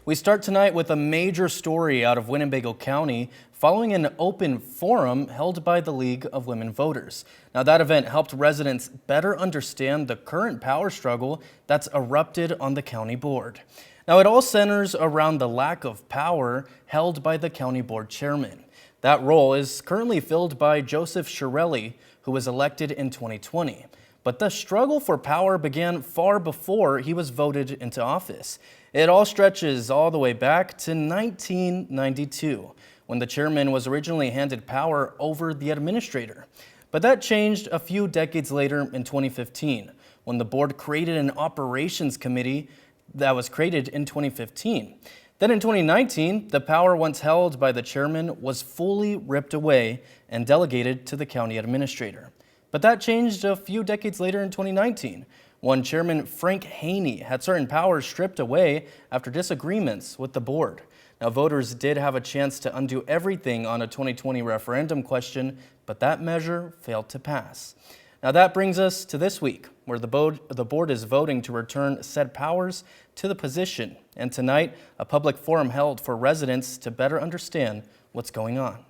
We start tonight with a major story out of Winnebago County following an open forum held by the League of Women Voters. Now, that event helped residents better understand the current power struggle that's erupted on the county board. Now, it all centers around the lack of power held by the county board chairman. That role is currently filled by Joseph Shirelli, who was elected in 2020. But the struggle for power began far before he was voted into office. It all stretches all the way back to 1992, when the chairman was originally handed power over the administrator. But that changed a few decades later in 2015, when the board created an operations committee that was created in 2015. Then in 2019, the power once held by the chairman was fully ripped away and delegated to the county administrator. But that changed a few decades later in 2019, when Chairman Frank Haney had certain powers stripped away after disagreements with the board. Now, voters did have a chance to undo everything on a 2020 referendum question, but that measure failed to pass. Now, that brings us to this week, where the board is voting to return said powers to the position. And tonight, a public forum held for residents to better understand what's going on.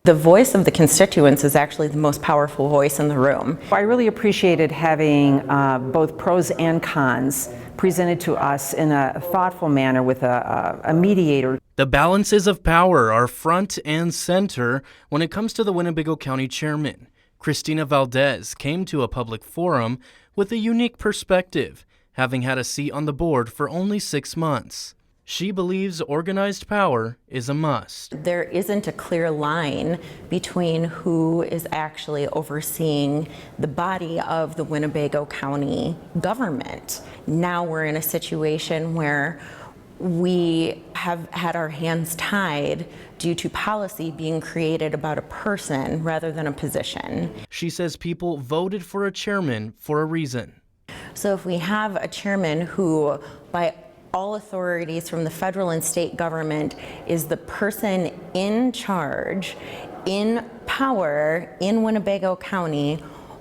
The voice of the constituents is actually the most powerful voice in the room. I really appreciated having both pros and cons presented to us in a thoughtful manner with a mediator. The balances of power are front and center when it comes to the Winnebago County chairman. Christina Valdez came to a public forum with a unique perspective, having had a seat on the board for only 6 months. She believes organized power is a must. There isn't a clear line between who is actually overseeing the body of the Winnebago County government. Now we're in a situation where we have had our hands tied due to policy being created about a person rather than a position. She says people voted for a chairman for a reason. So if we have a chairman who, by all authorities from the federal and state government, is the person in charge, in power in Winnebago County,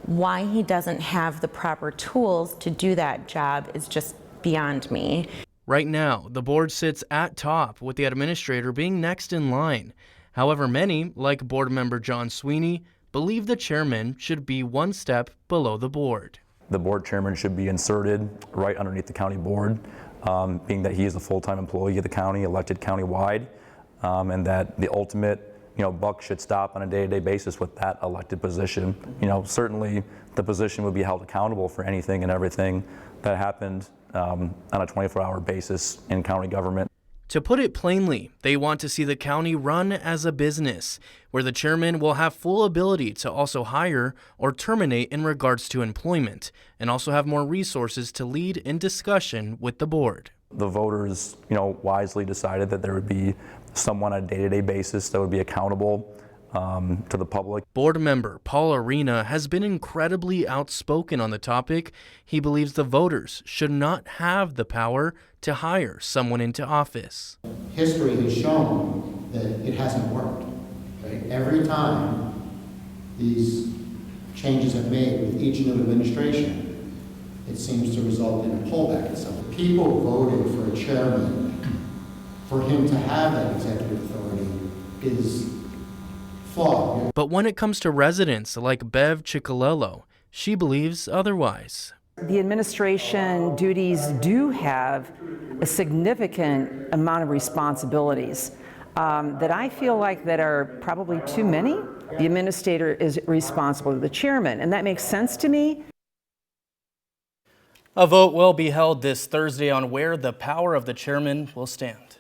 why he doesn't have the proper tools to do that job is just beyond me. Right now, the board sits at top, with the administrator being next in line. However, many, like board member John Sweeney, believe the chairman should be one step below the board. The board chairman should be inserted right underneath the county board, being that he is a full-time employee of the county, elected county-wide, and that the ultimate, buck should stop on a day-to-day basis with that elected position. Certainly the position would be held accountable for anything and everything that happened on a 24-hour basis in county government. To put it plainly, they want to see the county run as a business, where the chairman will have full ability to also hire or terminate in regards to employment, and also have more resources to lead in discussion with the board. The voters, wisely decided that there would be someone on a day-to-day basis that would be accountable to the public. Board member Paul Arena has been incredibly outspoken on the topic. He believes the voters should not have the power to hire someone into office. History has shown that it hasn't worked. Right? Every time these changes have made with each new administration, it seems to result in a pullback. So people voted for a chairman. For him to have that executive authority is flawed. But when it comes to residents like Bev Ciccolello, she believes otherwise. The administration duties do have a significant amount of responsibilities that I feel like that are probably too many. The administrator is responsible to the chairman, and that makes sense to me. A vote will be held this Thursday on where the power of the chairman will stand.